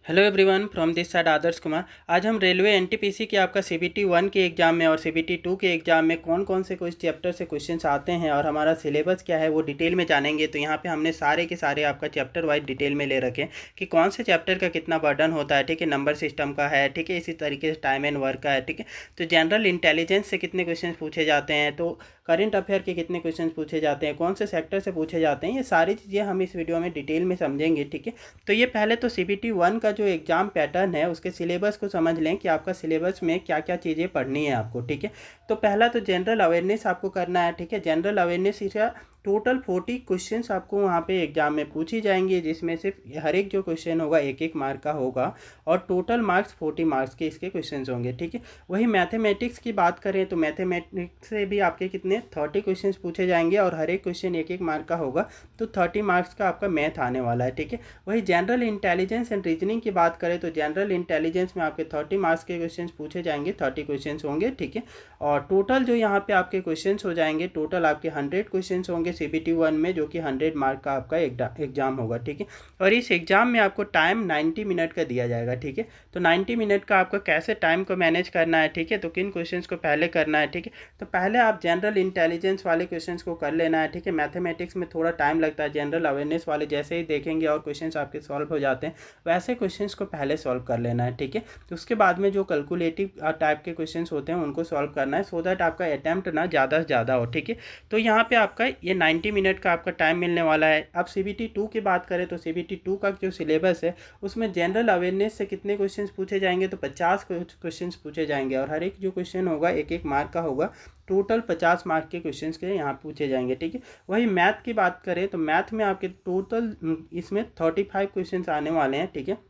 Hello everyone from this side Adarsh Kumar. आज हम railway NTPC के आपका सीबीटी 1 के एग्ज़ाम में और सीबीटी 2 के एग्ज़ाम में कौन कौन से कुछ चैप्टर से क्वेश्चंस आते हैं और हमारा सिलेबस क्या है वो डिटेल में जानेंगे। तो यहाँ पे हमने सारे के सारे आपका चैप्टर वाइज डिटेल में ले रखे हैं कि कौन से चैप्टर का कितना बर्डन होता है, ठीक है, नंबर सिस्टम का है, ठीक है, इसी तरीके से टाइम एंड वर्क का है, ठीक है। तो जनरल इंटेलिजेंस से कितने क्वेश्चन पूछे जाते हैं, तो करंट अफेयर के कितने क्वेश्चन पूछे जाते हैं, कौन से सेक्टर से पूछे जाते हैं, ये सारी चीज़ें हम इस वीडियो में डिटेल में समझेंगे, ठीक है। तो ये पहले तो सीबीटी 1 का जो एग्ज़ाम पैटर्न है उसके सिलेबस को समझ लें कि आपका सिलेबस में क्या क्या चीज़ें पढ़नी है आपको, ठीक है। तो पहला तो जनरल अवेयरनेस आपको करना है, ठीक है। जनरल अवेयरनेस इसका टोटल 40 क्वेश्चंस आपको वहाँ पे एग्जाम में पूछी जाएंगी, जिसमें से हर एक जो क्वेश्चन होगा एक एक मार्क का होगा और टोटल मार्क्स 40 मार्क्स के इसके क्वेश्चंस होंगे, ठीक है। वही मैथमेटिक्स की बात करें तो मैथमेटिक्स से भी आपके कितने 30 क्वेश्चंस पूछे जाएंगे और हर एक क्वेश्चन एक एक मार्क का होगा, तो 30 मार्क्स का आपका मैथ आने वाला है, ठीक है। वही जनरल इंटेलिजेंस एंड रीजनिंग की बात करें तो जनरल इंटेलिजेंस में आपके 30 मार्क्स के क्वेश्चन पूछे जाएंगे, 30 क्वेश्चन होंगे, ठीक है। और टोटल जो यहाँ पे आपके क्वेश्चन हो जाएंगे, टोटल आपके 100 क्वेश्चन होंगे सीबीटी 1 में, जो कि 100 मार्क का आपका एग्जाम होगा, ठीक है। और इस एग्जाम में आपको टाइम 90 मिनट का दिया जाएगा, ठीक है। तो 90 मिनट का आपको कैसे टाइम को मैनेज करना है, ठीक है, तो किन क्वेश्चंस को पहले करना है, ठीक है। तो पहले आप जनरल इंटेलिजेंस वाले क्वेश्चंस को कर लेना है, ठीक है। मैथमेटिक्स में थोड़ा टाइम लगता है, जनरल अवेयरनेस वाले जैसे ही देखेंगे और क्वेश्चंस आपके सॉल्व हो जाते हैं वैसे क्वेश्चंस को पहले सॉल्व कर लेना है, ठीक है। तो उसके बाद में जो कैलकुलेटिव टाइप के क्वेश्चंस होते हैं उनको सॉल्व करना है, सो दैट आपका अटैम्प्ट ना ज़्यादा से ज़्यादा हो, ठीक है। तो यहाँ पे आपका ये 90 मिनट का आपका टाइम मिलने वाला है। अब सीबीटी 2 की बात करें तो सीबीटी 2 का जो सिलेबस है उसमें जनरल अवेयरनेस से कितने क्वेश्चंस पूछे जाएंगे, तो 50 क्वेश्चंस पूछे जाएंगे और हर एक जो क्वेश्चन होगा एक एक मार्क का होगा, टोटल 50 मार्क के क्वेश्चंस के यहाँ पूछे जाएंगे, ठीक है। वही मैथ की बात करें तो मैथ में आपके टोटल इसमें 35 क्वेश्चंस आने वाले हैं, ठीक है।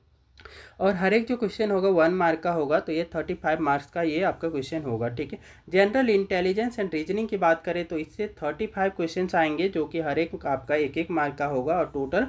और हर एक जो क्वेश्चन होगा 1 मार्क का होगा, तो ये 35 मार्क्स का ये आपका क्वेश्चन होगा, ठीक है। जनरल इंटेलिजेंस एंड रीजनिंग की बात करें तो इससे 35 क्वेश्चंस आएंगे, जो कि हर एक आपका एक एक मार्क का होगा और टोटल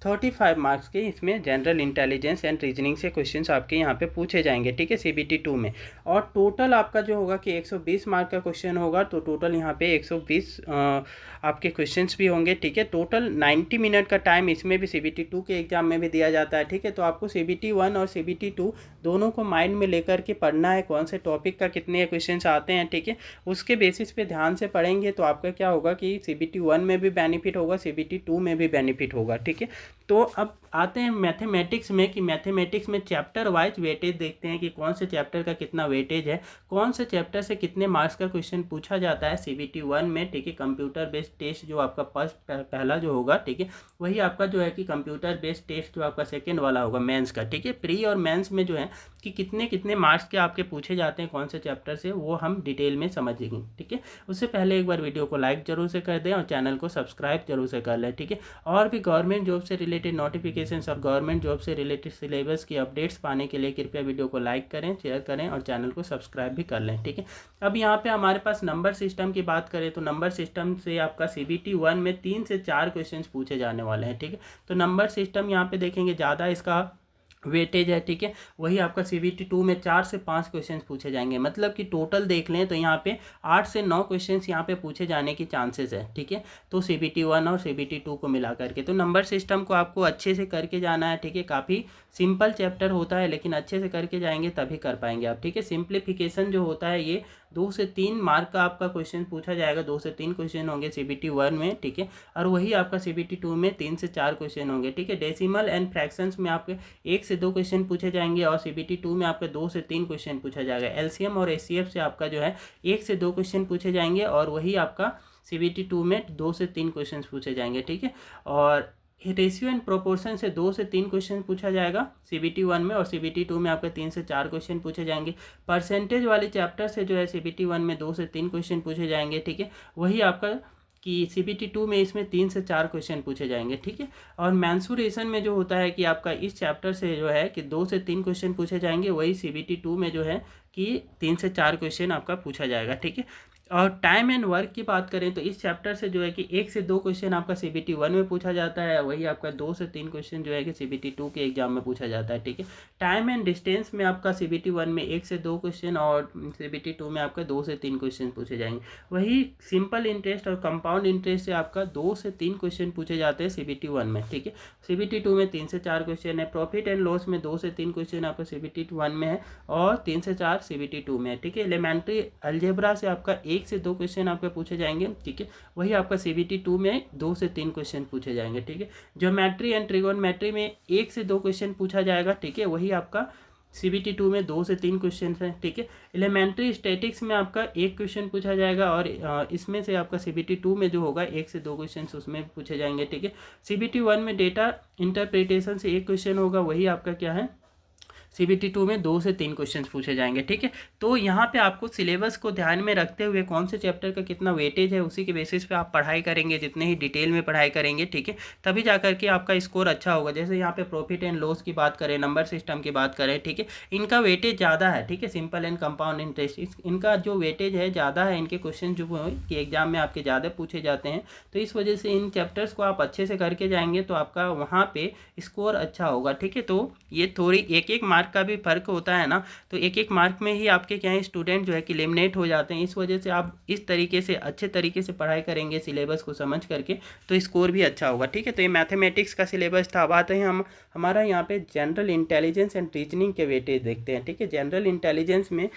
35 मार्क्स के इसमें जनरल इंटेलिजेंस एंड रीजनिंग से क्वेश्चंस आपके यहाँ पे पूछे जाएंगे, ठीक है, सीबीटी 2 में। और टोटल आपका जो होगा कि 120 मार्क का क्वेश्चन होगा, तो टोटल यहाँ पे 120 आपके क्वेश्चंस भी होंगे, ठीक है। टोटल 90 मिनट का टाइम इसमें भी सीबीटी 2 के एग्जाम में भी दिया जाता है, ठीक है। तो आपको सीबीटी 1 और सीबीटी 2 दोनों को माइंड में लेकर के पढ़ना है, कौन से टॉपिक का कितने क्वेश्चंस आते हैं, ठीक है। उसके बेसिस पे ध्यान से पढ़ेंगे तो आपका क्या होगा कि सीबीटी 1 में भी बेनिफिट होगा, सीबीटी 2 में भी बेनिफिट होगा, ठीक है। तो अब आते हैं मैथमेटिक्स में कि मैथमेटिक्स में चैप्टर वाइज वेटेज देखते हैं कि कौन से चैप्टर का कितना वेटेज है, कौन से चैप्टर से कितने मार्क्स का क्वेश्चन पूछा जाता है सीबीटी 1 में, ठीक है। कंप्यूटर बेस्ड टेस्ट जो आपका पहला जो होगा, ठीक है, वही आपका जो है कि कंप्यूटर बेस्ड टेस्ट जो आपका सेकेंड वाला होगा मेंस का, ठीक है। प्री और मेंस में जो है कि कितने कितने मार्क्स के आपके पूछे जाते हैं कौन से चैप्टर से, वो हम डिटेल में समझेंगे, ठीक है। उससे पहले एक बार वीडियो को लाइक जरूर से कर दें और चैनल को सब्सक्राइब जरूर से कर लें, ठीक है। और भी गवर्नमेंट जॉब से रिलेटेड नोटिफिकेशंस और गवर्नमेंट जॉब से रिलेटेड सिलेबस की अपडेट्स पाने के लिए कृपया वीडियो को लाइक करें, शेयर करें और चैनल को सब्सक्राइब भी कर लें, ठीक है। अब यहाँ पे हमारे पास नंबर सिस्टम की बात करें तो नंबर सिस्टम से आपका सीबीटी 1 में 3 से 4 क्वेश्चन पूछे जाने वाले हैं, ठीक है। तो नंबर सिस्टम यहाँ पे देखेंगे ज़्यादा इसका वेटेज है, ठीक है। वही आपका सीबीटी 2 में 4 से 5 क्वेश्चंस पूछे जाएंगे, मतलब कि टोटल देख लें तो यहाँ पे 8 से 9 क्वेश्चंस यहाँ पे पूछे जाने की चांसेस है, ठीक है। तो सीबीटी 1 और सीबीटी 2 को मिला करके तो नंबर सिस्टम को आपको अच्छे से करके जाना है, ठीक है। काफ़ी सिंपल चैप्टर होता है लेकिन अच्छे से करके जाएंगे तभी कर पाएंगे आप, ठीक है। सिंप्लीफिकेशन जो होता है ये 2 से 3 मार्क का आपका क्वेश्चन पूछा जाएगा, 2 से 3 क्वेश्चन होंगे सीबीटी 1 में, ठीक है। और वही आपका सीबीटी 2 में 3 से 4 क्वेश्चन होंगे, ठीक है। डेसिमल एंड फ्रैक्शंस में आपके 1 से 2 क्वेश्चन पूछे जाएंगे और सीबीटी 2 में आपके 2 से 3 क्वेश्चन पूछा जाएगा। एलसीएम और एचसीएफ से आपका जो है 1 से 2 क्वेश्चन पूछे जाएंगे और वही आपका सीबीटी 2 में 2 से 3 क्वेश्चन पूछे जाएंगे, ठीक है। और रेशियो एंड प्रोपोर्शन से 2 से 3 क्वेश्चन पूछा जाएगा सीबीटी 1 में और सीबीटी 2 में आपके 3 से 4 क्वेश्चन पूछे जाएंगे। परसेंटेज वाले चैप्टर से जो है सीबीटी 1 में 2 से 3 क्वेश्चन पूछे जाएंगे, ठीक है। वही आपका कि सीबीटी 2 में इसमें 3 से 4 क्वेश्चन पूछे जाएंगे, ठीक है। और मैंसुरेशन में जो होता है कि आपका इस चैप्टर से जो है कि 2 से 3 क्वेश्चन पूछे जाएंगे, वही सीबीटी 2 में जो है कि 3 से 4 क्वेश्चन आपका पूछा जाएगा, ठीक है। और टाइम एंड वर्क की बात करें तो इस चैप्टर से जो है कि 1 से 2 क्वेश्चन आपका CBT 1 में पूछा जाता है, वही आपका 2 से 3 क्वेश्चन जो है कि CBT 2 के एग्जाम में पूछा जाता है, ठीक है। टाइम एंड डिस्टेंस में आपका CBT 1 में 1 से 2 क्वेश्चन और CBT 2 में आपका 2 से 3 क्वेश्चन पूछे जाएंगे। वही सिंपल इंटरेस्ट और कंपाउंड इंटरेस्ट से आपका 2 से 3 क्वेश्चन पूछे जाते हैं CBT 1 में, ठीक है। CBT 2 में 3 से 4 क्वेश्चन है। प्रॉफिट एंड लॉस में 2 से 3 क्वेश्चन आपका CBT 1 में है और 3 से 4 CBT 2 में है, ठीक है। एलिमेंट्री अलजेब्रा से आपका 1 से 2 क्वेश्चन आपके पूछे जाएंगे, ठीक है। वही आपका CBT 2 में 2 से 3 क्वेश्चन पूछे जाएंगे, ठीक है। ज्योमेट्री एंड ट्रिगोनोमेट्री में 1 से 2 क्वेश्चन पूछा जाएगा, ठीक है। वही आपका CBT 2 में 2 से 3 क्वेश्चन हैं, ठीक है। एलिमेंट्री स्टैटिक्स में आपका 1 क्वेश्चन पूछा जाएगा और इसमें से आपका CBT 2 में जो होगा 1 से 2 क्वेश्चन उसमें पूछे जाएंगे, ठीक है। CBT 1 में डेटा इंटरप्रिटेशन से 1 क्वेश्चन होगा, वही आपका क्या है CBT 2 में 2 से 3 क्वेश्चन पूछे जाएंगे, ठीक है। तो यहाँ पे आपको सिलेबस को ध्यान में रखते हुए कौन से चैप्टर का कितना वेटेज है उसी के बेसिस पे आप पढ़ाई करेंगे, जितने ही डिटेल में पढ़ाई करेंगे, ठीक है, तभी जा करके आपका स्कोर अच्छा होगा। जैसे यहाँ पे प्रॉफिट एंड लॉस की बात करें, नंबर सिस्टम की बात करें, ठीक है, इनका वेटेज ज़्यादा है, ठीक है। सिंपल एंड कंपाउंड इंटरेस्ट इनका जो वेटेज है ज़्यादा है, इनके क्वेश्चन जो कि एग्जाम में आपके ज़्यादा पूछे जाते हैं, तो इस वजह से इन चैप्टर्स को आप अच्छे से करके जाएंगे तो आपका वहाँ पे स्कोर अच्छा होगा, ठीक है। तो ये थोड़ी एक एक मार्क का भी फर्क होता है ना, तो एक एक मार्क में ही आपके क्या है स्टूडेंट जो है कि एलिमिनेट हो जाते हैं। इस वजह से आप इस तरीके से अच्छे तरीके से पढ़ाई करेंगे सिलेबस को समझ करके तो स्कोर भी अच्छा होगा, ठीक है। तो ये मैथमेटिक्स का सिलेबस था। अब आते हैं हम हमारा यहाँ पे जनरल इंटेलिजेंस एंड रीजनिंग के वेटेज देखते हैं, ठीक है। जनरल इंटेलिजेंस में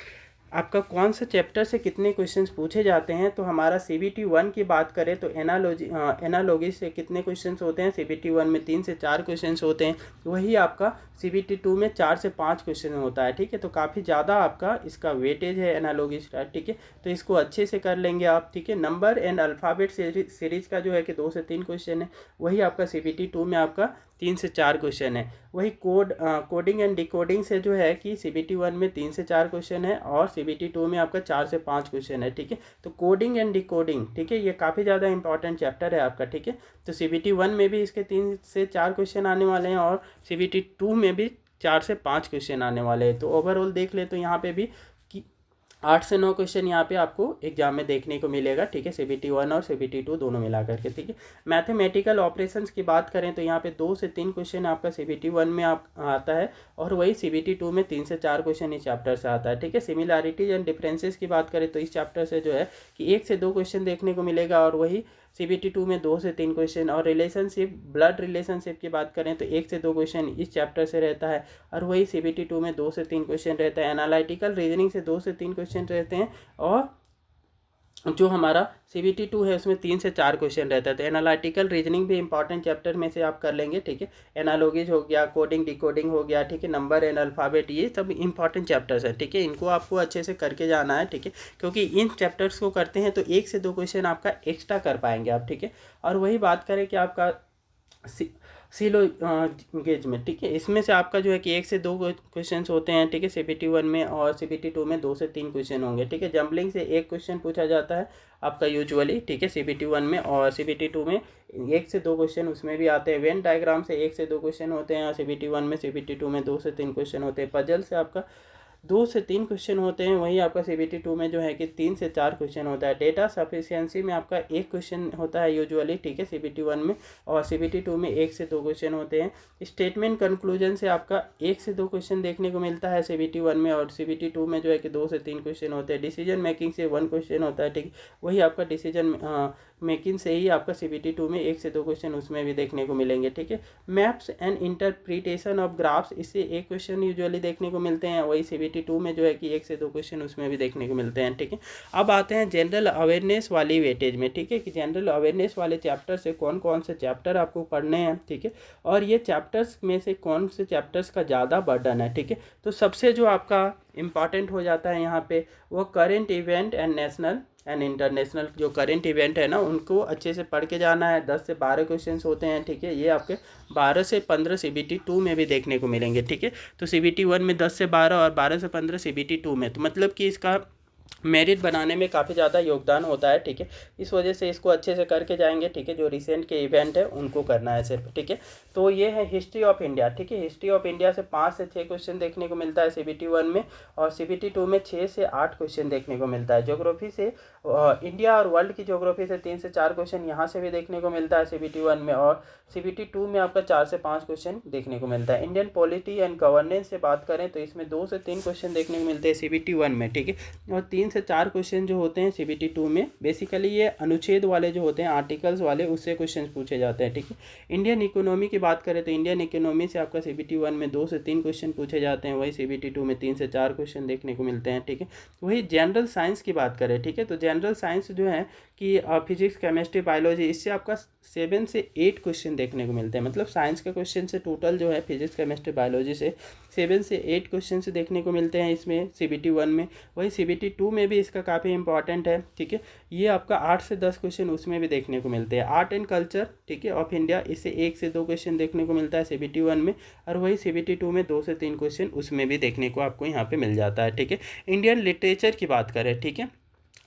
आपका कौन सा चैप्टर से कितने क्वेश्चंस पूछे जाते हैं, तो हमारा CBT 1 की बात करें तो एनालॉजी से कितने क्वेश्चंस होते हैं, CBT 1 में 3 से 4 क्वेश्चंस होते हैं, वही आपका CBT 2 में 4 से 5 क्वेश्चन होता है, ठीक है। तो काफ़ी ज़्यादा आपका इसका वेटेज है एनालॉजी का, ठीक है। तो इसको अच्छे से कर लेंगे आप, ठीक है। नंबर एंड अल्फ़ाबेट सीरीज का जो है कि 2 से 3 क्वेश्चन है, वही आपका CBT 2 में आपका 3 से 4 क्वेश्चन है। वही कोडिंग एंड डिकोडिंग से जो है कि CBT 1 में 3 से 4 क्वेश्चन है और CBT 2 में आपका 4 से 5 क्वेश्चन है, ठीक है। तो कोडिंग एंड डिकोडिंग, ठीक है, ये काफ़ी ज़्यादा इंपॉर्टेंट चैप्टर है आपका, ठीक है। तो CBT 1 में भी इसके 3 से 4 क्वेश्चन आने वाले हैं और CBT 2 में भी 4 से 5 क्वेश्चन आने वाले हैं। तो ओवरऑल देख ले तो यहाँ पे भी 8 से 9 क्वेश्चन यहाँ पे आपको एग्जाम में देखने को मिलेगा, ठीक है, CBT 1 और CBT 2 दोनों मिला करके, ठीक है। मैथमेटिकल ऑपरेशंस की बात करें तो यहाँ पे 2 से 3 क्वेश्चन आपका CBT 1 में आता है और वही CBT 2 में 3 से 4 क्वेश्चन इस चैप्टर से आता है, ठीक है। सिमिलैरिटीज एंड डिफरेंसेस की बात करें तो इस चैप्टर से जो है कि 1 से 2 क्वेश्चन देखने को मिलेगा और वही CBT 2 में 2 से 3 क्वेश्चन। और रिलेशनशिप ब्लड रिलेशनशिप की बात करें तो 1 से 2 क्वेश्चन इस चैप्टर से रहता है और वही CBT 2 में 2 से 3 क्वेश्चन रहता है। एनालिटिकल रीजनिंग से 2 से 3 क्वेश्चन रहते हैं और जो हमारा CBT 2 है उसमें 3 से 4 क्वेश्चन रहता है। तो एनालिटिकल रीजनिंग भी इंपॉर्टेंट चैप्टर में से आप कर लेंगे, ठीक है। एनालॉजीज हो गया, कोडिंग डिकोडिंग हो गया, ठीक है, नंबर एंड अल्फ़ाबेट, ये सब इंपॉर्टेंट चैप्टर्स है, ठीक है। इनको आपको अच्छे से करके जाना है, ठीक है, क्योंकि इन चैप्टर्स को करते हैं तो 1 से 2 क्वेश्चन आपका एक्स्ट्रा कर पाएंगे आप, ठीक है। और वही बात करें कि आपका सिलोगेज में, ठीक है, इसमें से आपका जो है कि 1 से 2 क्वेश्चंस होते हैं, ठीक है, CBT 1 में और CBT 2 में 2 से 3 क्वेश्चन होंगे, ठीक है। जंबलिंग से 1 क्वेश्चन पूछा जाता है आपका यूजुअली, ठीक है, CBT 1 में और CBT 2 में 1 से 2 क्वेश्चन उसमें भी आते हैं। वेन डायग्राम से 1 से 2 क्वेश्चन होते हैं और CBT 1 में, CBT 2 में 2 से 3 क्वेश्चन होते हैं। पजल से आपका 2 से 3 क्वेश्चन होते हैं, वहीं आपका CBT 2 में जो है कि 3 से 4 क्वेश्चन होता है। डेटा सफिशिएंसी में आपका 1 क्वेश्चन होता है यूजुअली, ठीक है, CBT 1 में और CBT 2 में 1 से 2 क्वेश्चन होते हैं। स्टेटमेंट कंक्लूजन से आपका 1 से 2 क्वेश्चन देखने को मिलता है CBT 1 में और CBT 2 में जो है कि 2 से 3 क्वेश्चन होते हैं। डिसीजन मेकिंग से 1 क्वेश्चन होता है, ठीक, वही आपका डिसीजन मेकिंग से ही आपका CBT 2 में 1 से 2 क्वेश्चन उसमें भी देखने को मिलेंगे, ठीक है। Maps and interpretation of graphs, इससे 1 क्वेश्चन यूजुअली देखने को मिलते हैं, वही CBT 2 में जो है कि 1 से 2 क्वेश्चन उसमें भी देखने को मिलते हैं, ठीक है। अब आते हैं जनरल अवेयरनेस वाली वेटेज में, ठीक है, कि जनरल अवेयरनेस वाले चैप्टर से कौन कौन से चैप्टर आपको पढ़ने हैं, ठीक है, और ये चैप्टर्स में से कौन से चैप्टर्स का ज़्यादा बर्डन है, ठीक है। तो सबसे जो आपका इम्पॉर्टेंट हो जाता है यहाँ पे वो current event and national and international, जो करेंट इवेंट है ना उनको अच्छे से पढ़ के जाना है। 10 से 12 क्वेश्चंस होते हैं, ठीक है, ये आपके 12 से 15 CBT 2 में भी देखने को मिलेंगे, ठीक है। तो CBT 1 में 10 से 12 और 12 से 15 CBT 2 में, तो मतलब कि इसका मेरिट बनाने में काफ़ी ज़्यादा योगदान होता है, ठीक है। इस वजह से इसको अच्छे से करके जाएंगे, ठीक है। जो रिसेंट के इवेंट है उनको करना है सिर्फ, ठीक है। तो ये है हिस्ट्री ऑफ इंडिया, ठीक है। हिस्ट्री ऑफ इंडिया से 5 से 6 क्वेश्चन देखने को मिलता है CBT 1 में, और CBT 2 में 6 से 8 क्वेश्चन देखने को मिलता है। ज्योग्राफी से इंडिया और वर्ल्ड की ज्योग्राफी से 3 से 4 क्वेश्चन यहाँ से भी देखने को मिलता है CBT 1 में, और CBT 2 में आपका 4 से 5 क्वेश्चन देखने को मिलता है। इंडियन पॉलिटी एंड गवर्नेंस से बात करें तो इसमें 2 से 3 क्वेश्चन देखने को मिलते हैं CBT 1 में, ठीक है। और 3 से 4 क्वेश्चन जो होते हैं CBT 2 में, बेसिकली ये अनुच्छेद वाले जो होते हैं, आर्टिकल्स वाले, उससे क्वेश्चन पूछे जाते हैं, ठीक है। इंडियन इकोनॉमी की बात करें तो इंडियन इकोनॉमी से आपका CBT 1 में 2 से 3 क्वेश्चन पूछे जाते हैं, वही CBT 2 में 3 से 4 क्वेश्चन देखने को मिलते हैं, ठीक है। वही जनरल साइंस की बात करें, ठीक है, तो जनरल साइंस जो है कि फिजिक्स, केमिस्ट्री, बायोलॉजी, इससे आपका 7 से 8 क्वेश्चन देखने को मिलते हैं। मतलब साइंस के क्वेश्चन से टोटल जो है फिजिक्स, केमिस्ट्री, बायोलॉजी से 7 से 8 क्वेश्चन से देखने को मिलते हैं इसमें CBT 1 में। वही CBT 2 में भी इसका काफ़ी इंपॉर्टेंट है, ठीक है। ये आपका 8 से 10 क्वेश्चन उसमें भी देखने को मिलते हैं। आर्ट एंड कल्चर, ठीक है, ऑफ इंडिया, इससे 1 से 2 क्वेश्चन देखने को मिलता है CBT 1 में, और वही CBT 2 में 2 से 3 क्वेश्चन उसमें भी देखने को आपको यहाँ पे मिल जाता है, ठीक है। इंडियन लिटरेचर की बात करें, ठीक है,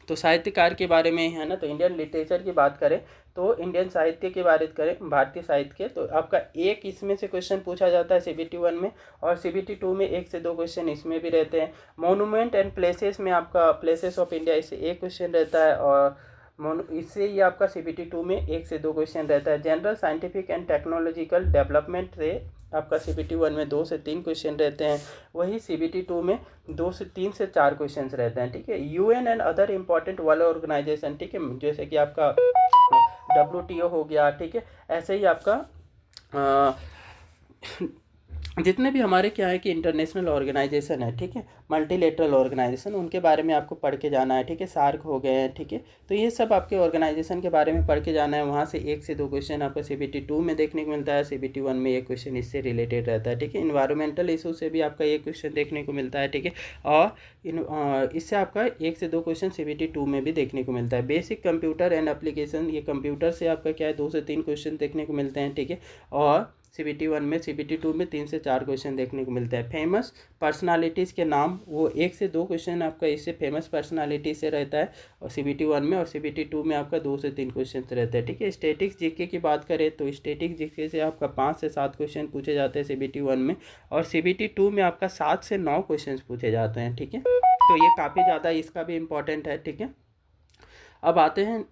तो साहित्यकार के बारे में है ना, तो इंडियन लिटरेचर की बात करें तो इंडियन साहित्य की बात करें, भारतीय साहित्य, तो आपका एक इसमें से क्वेश्चन पूछा जाता है CBT 1 में, और CBT 2 में 1 से 2 क्वेश्चन इसमें भी रहते हैं। मोनूमेंट एंड प्लेसेस में आपका प्लेसेस ऑफ इंडिया, इससे 1 क्वेश्चन रहता है, और इससे ये आपका CBT 2 में 1 से 2 क्वेश्चन रहता है। General scientific and technological development से आपका CBT 1 में 2 से 3 क्वेश्चन रहते हैं, वही CBT 2 में 2 से 3 से 4 क्वेश्चन रहते हैं, ठीक है। UN and other important world organisation, ठीक है, जैसे कि आपका WTO हो गया, ठीक है। ऐसे ही आपका जितने भी हमारे क्या है कि इंटरनेशनल ऑर्गेनाइजेशन है, ठीक है, मल्टीलेटरल ऑर्गेनाइजेशन, उनके बारे में आपको पढ़ के जाना है, ठीक है। सार्क हो गए हैं, ठीक है, तो ये सब आपके ऑर्गेनाइजेशन के बारे में पढ़ के जाना है। वहाँ से 1 से 2 क्वेश्चन आपका CBT 2 में देखने को मिलता है, CBT 1 में 1 क्वेश्चन इससे रिलेटेड रहता है, ठीक है। इन्वायरमेंटल इशू से भी आपका 1 क्वेश्चन देखने को मिलता है, ठीक है, और इससे आपका 1 से 2 क्वेश्चन CBT 2 में भी देखने को मिलता है। बेसिक कंप्यूटर एंड एप्लीकेशन, ये कंप्यूटर से आपका क्या है 2 से 3 क्वेश्चन देखने को मिलते हैं, ठीक है, और CBT 1 में, CBT 2 में 3 से 4 क्वेश्चन देखने को मिलता है। फेमस पर्सनालिटीज़ के नाम, वो 1 से 2 क्वेश्चन आपका इससे फेमस पर्सनालिटी से रहता है, और CBT 1 में, और CBT 2 में आपका 2 से 3 क्वेश्चन रहते हैं, ठीक है। स्टैटिक्स जीके की बात करें तो स्टैटिक्स जीके से आपका 5 से 7 क्वेश्चन पूछे जाते हैं CBT 1 में, और CBT 2 में आपका 7 से 9 क्वेश्चन पूछे जाते हैं, ठीक है। तो ये काफ़ी ज़्यादा इसका भी इम्पोर्टेंट है, ठीक है। अब आते हैं,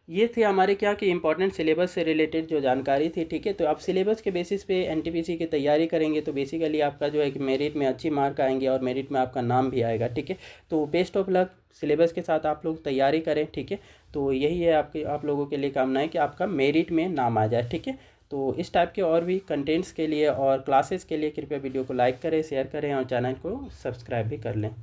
ये थे हमारे क्या कि इंपॉर्टेंट सिलेबस से रिलेटेड जो जानकारी थी, ठीक है। तो आप सिलेबस के बेसिस पे NTPC की तैयारी करेंगे तो बेसिकली आपका जो है कि मेरिट में अच्छी मार्क आएंगे, और मेरिट में आपका नाम भी आएगा, ठीक है। तो बेस्ट ऑफ लक, सिलेबस के साथ आप लोग तैयारी करें, ठीक है। तो यही है आप लोगों के लिए कामना है कि आपका मेरिट में नाम आ जाए, ठीक है। तो इस टाइप के और भी कंटेंट्स के लिए और क्लासेस के लिए कृपया वीडियो को लाइक करें, शेयर करें, और चैनल को सब्सक्राइब भी कर लें।